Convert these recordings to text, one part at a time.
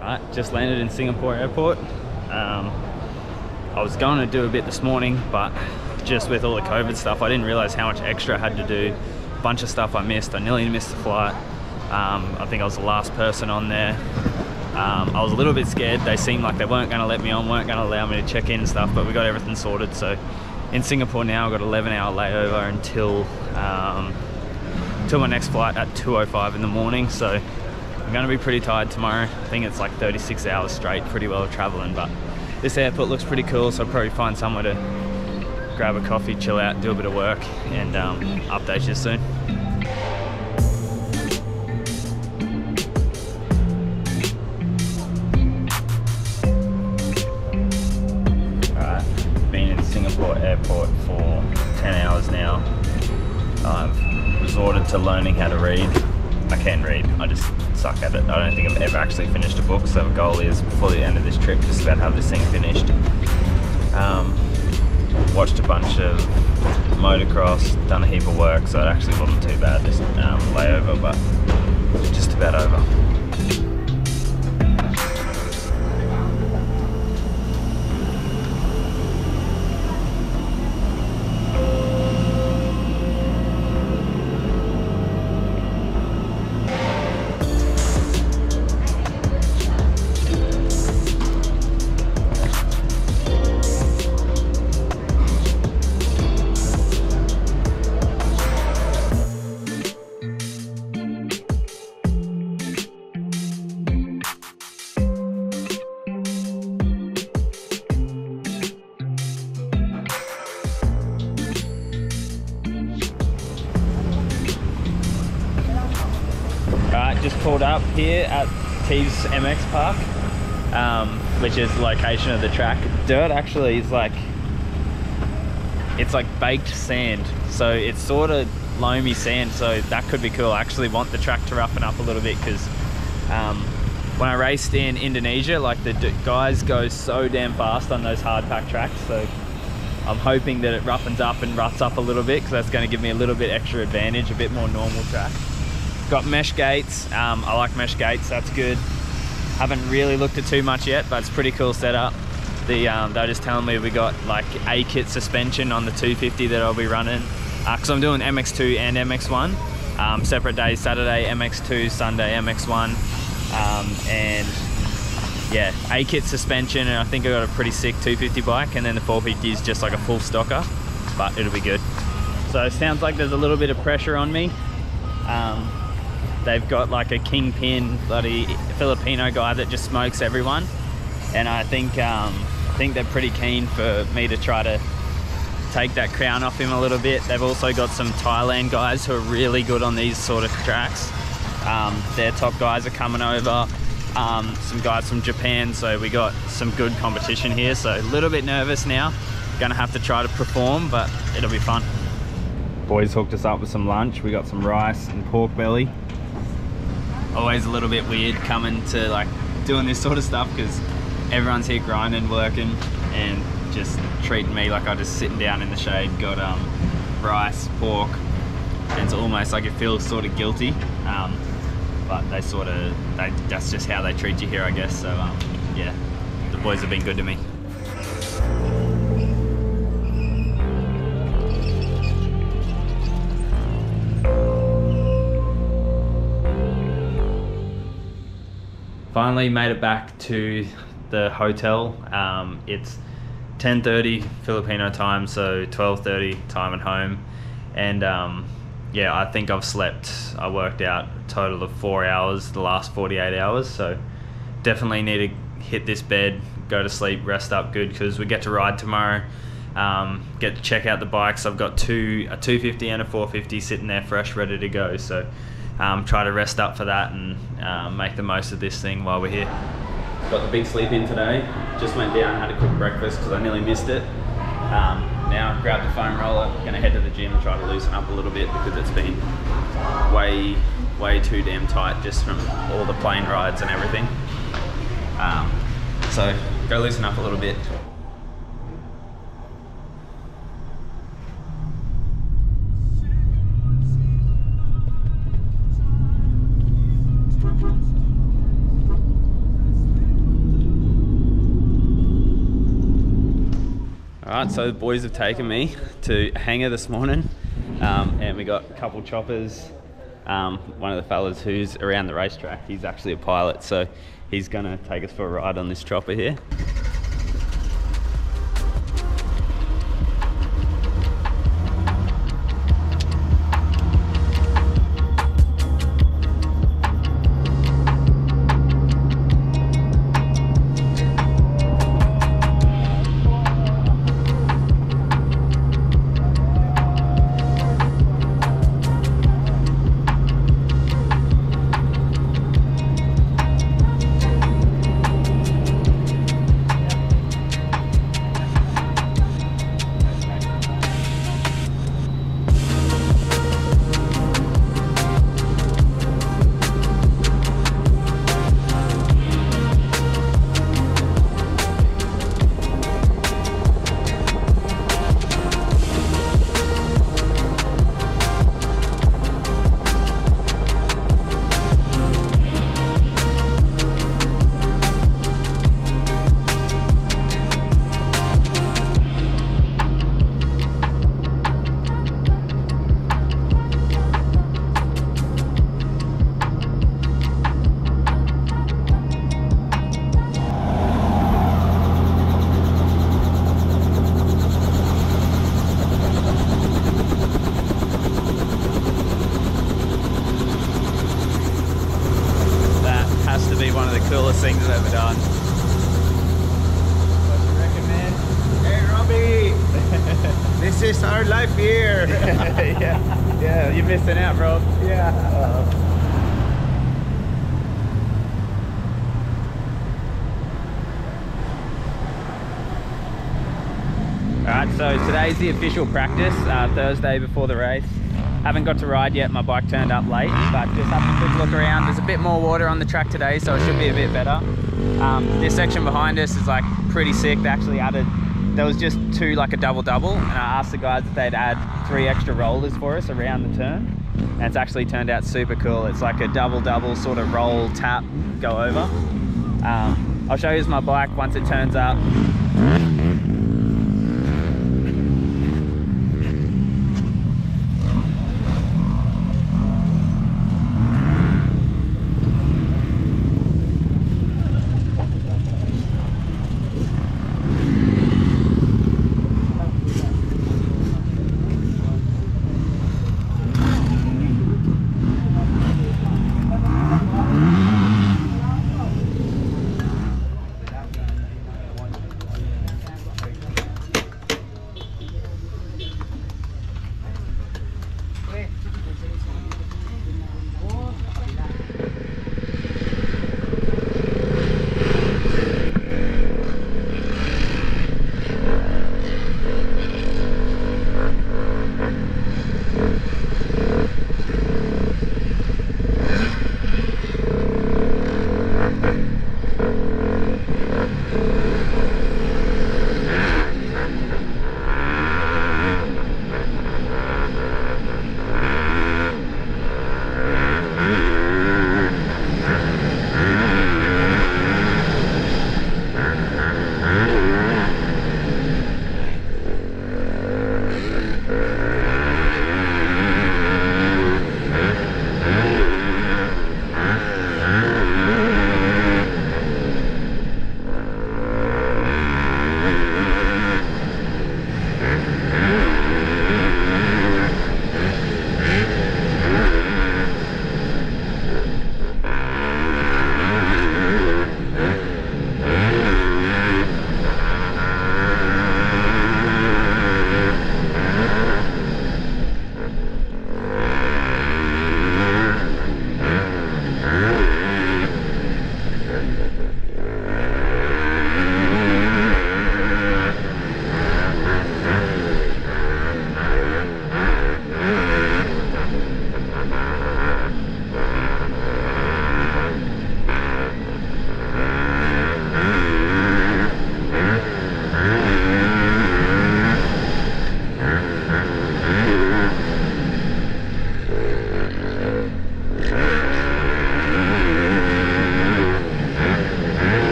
Right, just landed in Singapore airport. I was going to do a bit this morning, but just with all the COVID stuff, I didn't realize how much extra I had to do. A bunch of stuff I missed. I nearly missed the flight. I think I was the last person on there. I was a little bit scared. They seemed like they weren't going to let me on, weren't going to allow me to check in and stuff, but we got everything sorted. So in Singapore now, I've got an 11-hour layover until my next flight at 2:05 in the morning. So I'm going to be pretty tired tomorrow. I think it's like 36 hours straight, pretty well traveling, but this airport looks pretty cool, so I'll probably find somewhere to grab a coffee, chill out, do a bit of work, and update you soon. Alright, been in Singapore airport for 10 hours now. I've resorted to learning how to read. I can read, I just suck at it. I don't think I've ever actually finished a book, so the goal is before the end of this trip just about have this thing finished. Watched a bunch of motocross, done a heap of work, so it actually wasn't too bad, this layover, but just about over. Just pulled up here at Teves MX Park, which is the location of the track. Dirt actually is like, it's like baked sand, so it's sort of loamy sand, so that could be cool. I actually want the track to roughen up a little bit because when I raced in Indonesia, like the guys go so damn fast on those hard pack tracks, so I'm hoping that it roughens up and ruts up a little bit because that's going to give me a little bit extra advantage, a bit more normal track. Got mesh gates. I like mesh gates, that's good. Haven't really looked at too much yet, but it's pretty cool setup. They're just telling me we got like A-kit suspension on the 250 that I'll be running. Because I'm doing MX2 and MX1. Separate days, Saturday MX2, Sunday MX1. And yeah, A-kit suspension, and I think I got a pretty sick 250 bike, and then the 450 is just like a full stocker, but it'll be good. So it sounds like there's a little bit of pressure on me. They've got like a kingpin bloody Filipino guy that just smokes everyone, and I think they're pretty keen for me to try to take that crown off him a little bit. They've also got some Thailand guys who are really good on these sort of tracks. Their top guys are coming over, some guys from Japan, so we got some good competition here, so a little bit nervous now. Gonna have to try to perform, but it'll be fun. Boys hooked us up with some lunch. We got some rice and pork belly. Always a little bit weird coming to like doing this sort of stuff because everyone's here grinding, working, and just treating me like I'm just sitting down in the shade. Got rice, pork, and it's almost like it feels sort of guilty, but that's just how they treat you here, I guess. So yeah, the boys have been good to me. Finally made it back to the hotel. It's 10:30 Filipino time, so 12:30 time at home, and yeah, I think I worked out a total of 4 hours the last 48 hours, so definitely need to hit this bed, go to sleep, rest up good, because we get to ride tomorrow. Get to check out the bikes. I've got a 250 and a 450 sitting there fresh, ready to go, so try to rest up for that and make the most of this thing while we're here. Got the big sleep in today, just went down, had a quick breakfast because I nearly missed it. Now grabbed the foam roller, gonna head to the gym and try to loosen up a little bit because it's been way too damn tight just from all the plane rides and everything. So go loosen up a little bit. Alright, so the boys have taken me to Hangar this morning, and we got a couple choppers. One of the fellas who's around the racetrack, he's actually a pilot, so he's gonna take us for a ride on this chopper here. Coolest things I've ever done. What do you reckon, man? Hey, Robbie! This is our life here! yeah, you're missing out, Rob. Yeah. Alright, so today's the official practice, Thursday before the race. Haven't got to ride yet, my bike turned up late, but just having a quick look around. There's a bit more water on the track today, so it should be a bit better. This section behind us is like pretty sick. They actually added, there was just two, like a double-double, and I asked the guys if they'd add 3 extra rollers for us around the turn, and it's actually turned out super cool. It's like a double-double sort of roll, tap, go over. I'll show you my bike once it turns up.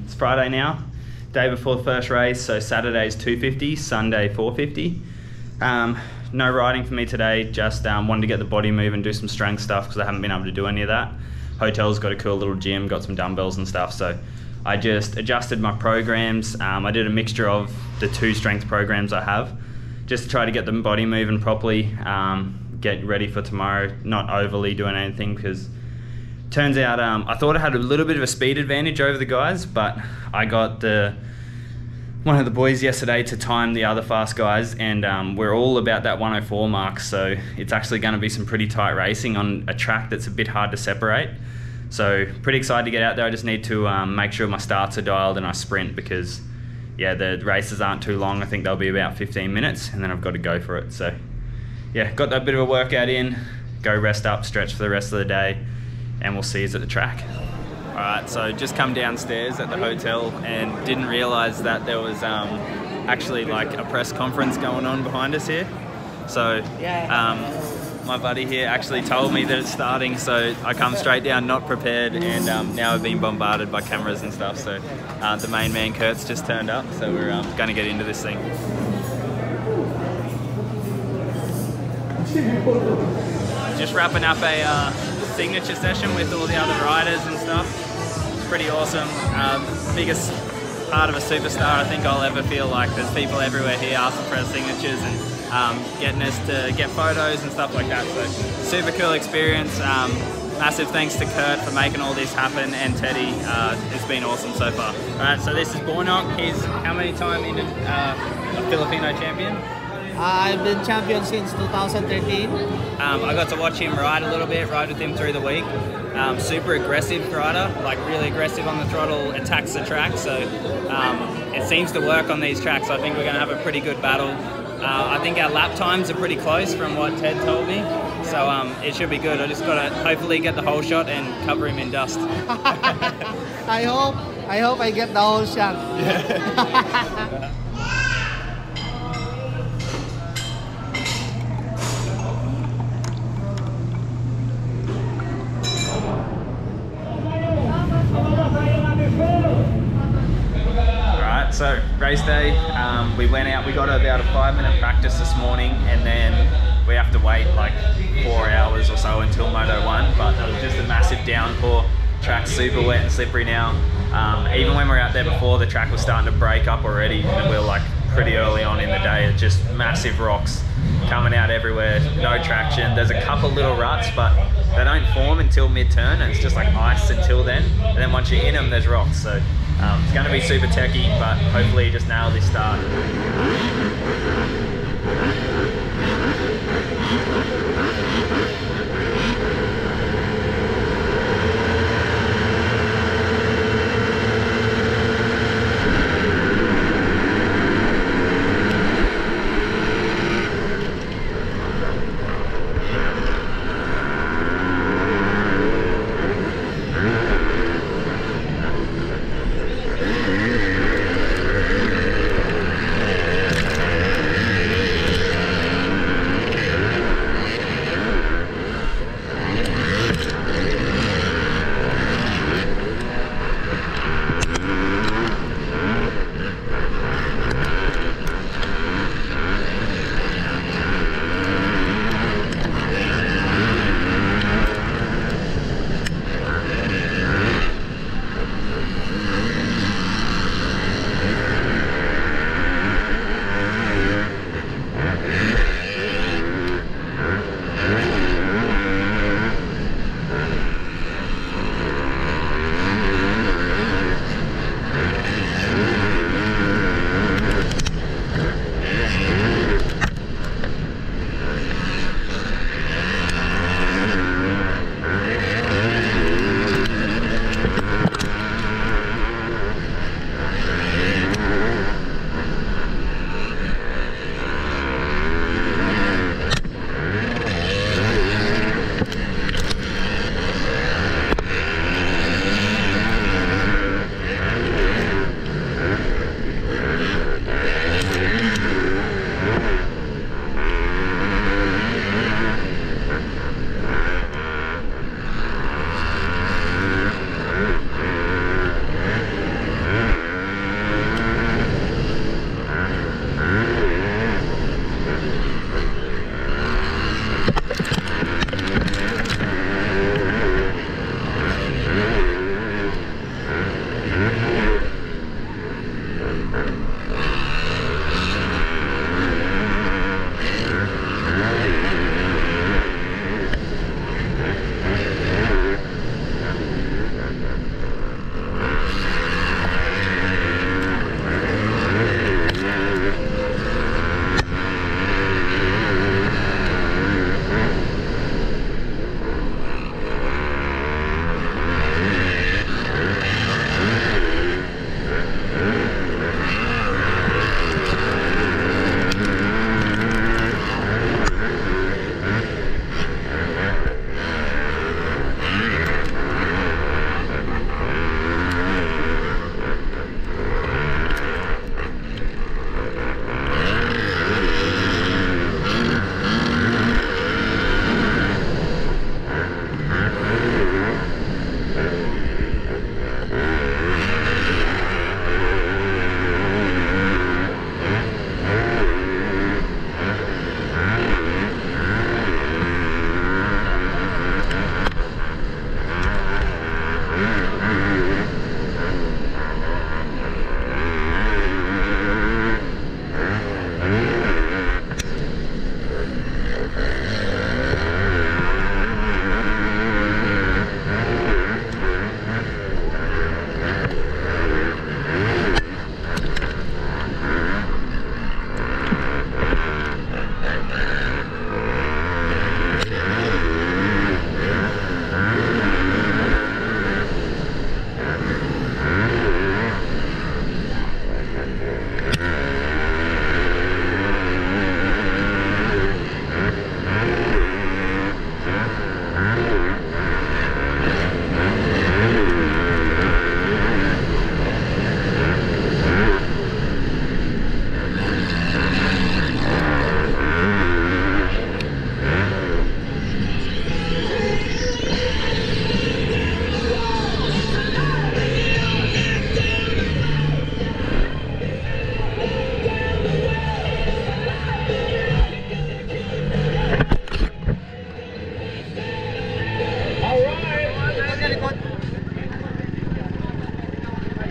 It's Friday now, day before the first race, so Saturday's 250, Sunday 450. No riding for me today, just wanted to get the body moving, do some strength stuff because I haven't been able to do any of that. Hotel's got a cool little gym, got some dumbbells and stuff, so I just adjusted my programs. I did a mixture of the 2 strength programs I have, just to try to get the body moving properly, get ready for tomorrow, not overly doing anything, because turns out I thought I had a little bit of a speed advantage over the guys, but I got one of the boys yesterday to time the other fast guys, and we're all about that 104 mark, so it's actually going to be some pretty tight racing on a track that's a bit hard to separate. So pretty excited to get out there. I just need to make sure my starts are dialed and I sprint, because yeah, the races aren't too long. I think they'll be about 15 minutes and then I've got to go for it. So yeah, got that bit of a workout in, go rest up, stretch for the rest of the day, and we'll see you at the track. Alright, so just come downstairs at the hotel and didn't realise that there was actually like a press conference going on behind us here. So my buddy here actually told me that it's starting, so I come straight down not prepared, and now I've been bombarded by cameras and stuff. So the main man Kurt's just turned up, so we're going to get into this thing. Just wrapping up a signature session with all the other riders and stuff. It's pretty awesome. Biggest part of a superstar I think I'll ever feel like. There's people everywhere here asking for our signatures and getting us to get photos and stuff like that. So super cool experience. Massive thanks to Kurt for making all this happen, and Teddy. It's been awesome so far. Alright, so this is Bornok. He's how many time a Filipino champion? I've been champion since 2013. I got to watch him ride a little bit, ride with him through the week. Super aggressive rider, like really aggressive on the throttle, attacks the track, so it seems to work on these tracks. I think we're going to have a pretty good battle. I think our lap times are pretty close from what Ted told me, so it should be good. I just got to hopefully get the whole shot and cover him in dust. I hope I get the whole shot. Yeah. So race day, we went out, we got about a 5-minute practice this morning, and then we have to wait like 4 hours or so until Moto 1, but it was just a massive downpour. Track's super wet and slippery now. Even when we were out there before, the track was starting to break up already, and we were like pretty early on in the day. It's just massive rocks coming out everywhere, no traction. There's a couple little ruts, but they don't form until mid-turn, and it's just like ice until then. And then once you're in them, there's rocks. So it's going to be super techy, but hopefully just nail this start.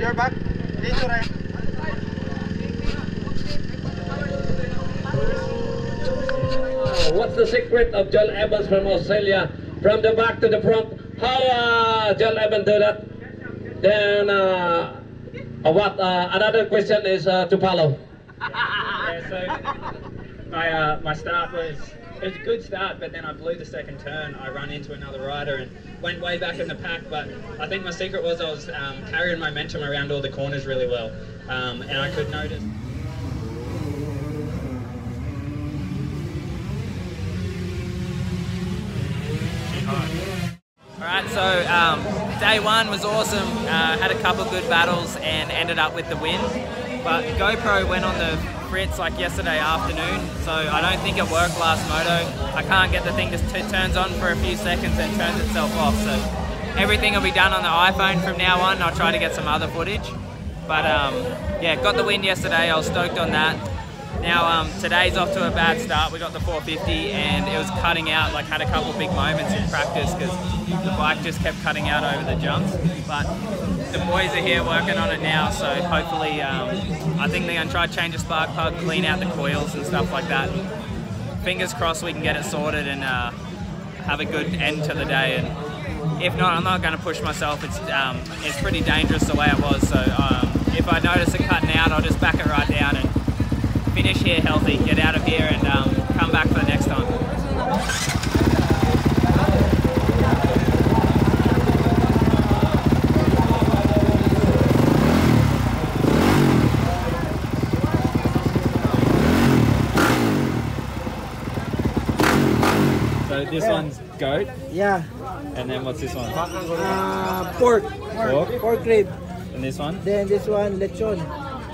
You're back. Dito rin. What's the secret of John Evans from Australia? From the back to the front. How John Evans do that? Then what? Another question is to follow. Yeah, so my start was, it was a good start, but then I blew the second turn. I run into another rider and went way back in the pack, but I think my secret was I was carrying momentum around all the corners really well, and I could notice. Alright, so day one was awesome, had a couple good battles and ended up with the win, but GoPro went on the fritz like yesterday afternoon, so I don't think it worked last moto. I can't get the thing just turns on for a few seconds and turns itself off, so everything will be done on the iPhone from now on. I'll try to get some other footage, but yeah, got the win yesterday, I was stoked on that. Now today's off to a bad start. We got the 450 and it was cutting out, like had a couple big moments in practice because the bike just kept cutting out over the jumps. But the boys are here working on it now, so hopefully I think they're going to try to change the spark plug, clean out the coils and stuff like that. Fingers crossed we can get it sorted and have a good end to the day. And if not, I'm not going to push myself. It's pretty dangerous the way it was, so if I notice it cutting out, I'll just back it right down and finish here healthy, get out of here and come back for the next time. So this one's goat? Yeah. And then what's this one? Pork. Pork? Pork rib. And this one? Then this one, lechon.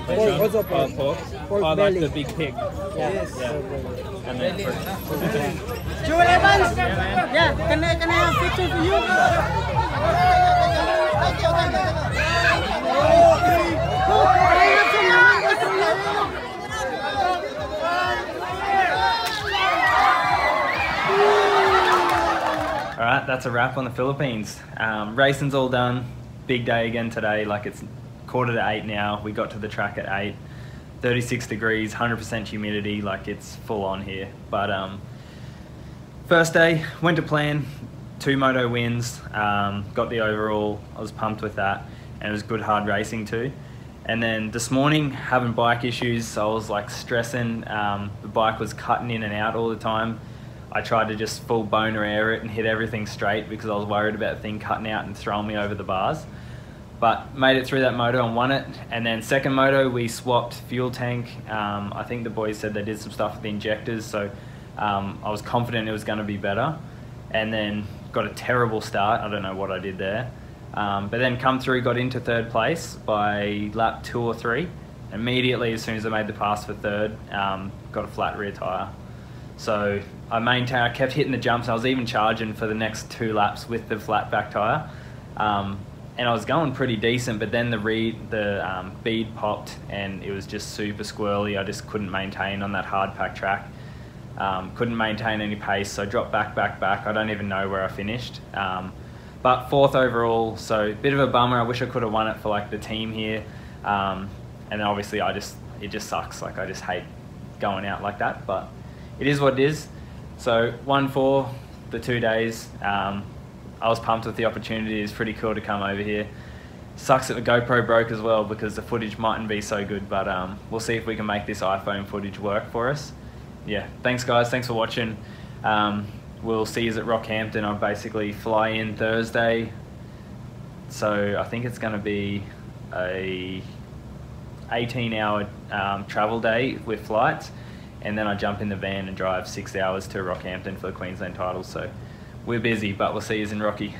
Pork, also pork. Oh, pork? Pork I belly. like the big pig. Yes. Yeah. And then Joel Evans! Yeah, can I have a picture for you? Alright, that's a wrap on the Philippines. Racing's all done. Big day again today, like it's 7:45 now. We got to the track at 8. 36 degrees, 100% humidity, like it's full on here. But first day, went to plan, 2 moto wins, got the overall, I was pumped with that, and it was good hard racing too. And then this morning, having bike issues, so I was like stressing, the bike was cutting in and out all the time. I tried to just full boner air it and hit everything straight because I was worried about the thing cutting out and throwing me over the bars. But made it through that moto and won it. And then second moto, we swapped fuel tank. I think the boys said they did some stuff with the injectors, so I was confident it was going to be better. And then got a terrible start. I don't know what I did there. But then come through, got into third place by lap 2 or 3. Immediately, as soon as I made the pass for third, got a flat rear tyre. So I kept hitting the jumps. I was even charging for the next 2 laps with the flat back tyre. And I was going pretty decent, but then the bead popped and it was just super squirrely. I just couldn't maintain on that hard pack track. Couldn't maintain any pace, so I dropped back. I don't even know where I finished. But 4th overall, so a bit of a bummer. I wish I could have won it for like the team here. And then obviously it just sucks. Like I just hate going out like that, but it is what it is. So 1-4 the 2 days. I was pumped with the opportunity. It's pretty cool to come over here. Sucks that the GoPro broke as well because the footage mightn't be so good, but we'll see if we can make this iPhone footage work for us. Yeah, thanks guys, thanks for watching. We'll see you at Rockhampton. I'll basically fly in Thursday. So I think it's gonna be a 18-hour travel day with flights, and then I jump in the van and drive 6 hours to Rockhampton for the Queensland title. So we're busy, but we'll see you in Rocky.